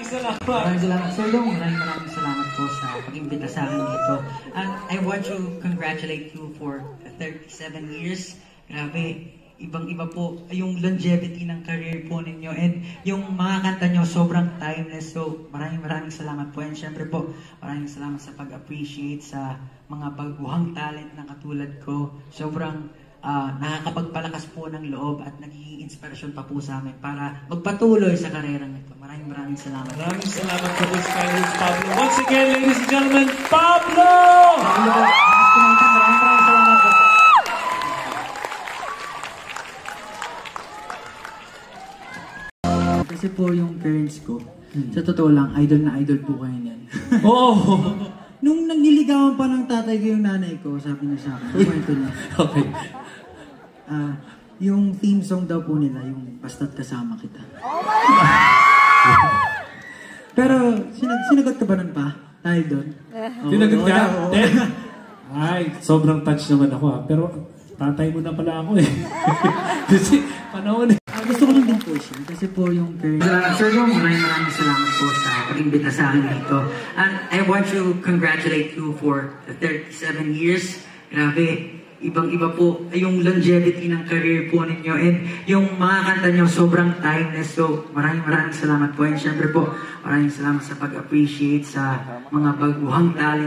salamat. Maraming salamat, Sir Long. Maraming salamat po sa pag-imbita sa akin dito. And I want to congratulate you for 37 years. Grabe, ibang-iba po yung longevity ng career po ninyo. And yung mga kanta nyo, sobrang timeless. So, maraming salamat po. And syempre po, maraming salamat sa pag-appreciate sa mga baguhang talent na katulad ko. Sobrang nakakapagpalakas po ng loob at nagiging inspirasyon pa po sa amin para magpatuloy sa karerang ito. Maraming salamat. Maraming salamat po, Skyless Pablo. Once again, ladies and gentlemen, Pablo! Maraming salamat po. Kasi po yung parents ko, sa totoo lang, idol na idol po kayo niyan. Oo! Nung nagliligawan pa ng tatay ko yung nanay ko, sabi niya sa akin, kwento niya. Okay. Yung theme song daw po nila, yung Basta't Kasama Kita. Pero, sinagot ka ba nun pa? Dahil doon? Sinagot ka? Ay, sobrang touch naman ako Pero, tatay mo na pala ako Kasi, panahon gusto ko lang din po siya. Kasi po yung parents. Sir Long, maraming salamat po sa pag-imbita sa akin dito. And I want to congratulate you for 37 years. Grabe, ibang-iba po yung longevity ng career po ninyo. And yung mga kanta nyo, sobrang timeless. So, maraming salamat po. And syempre po, maraming salamat sa pag-appreciate sa mga baguhang talent.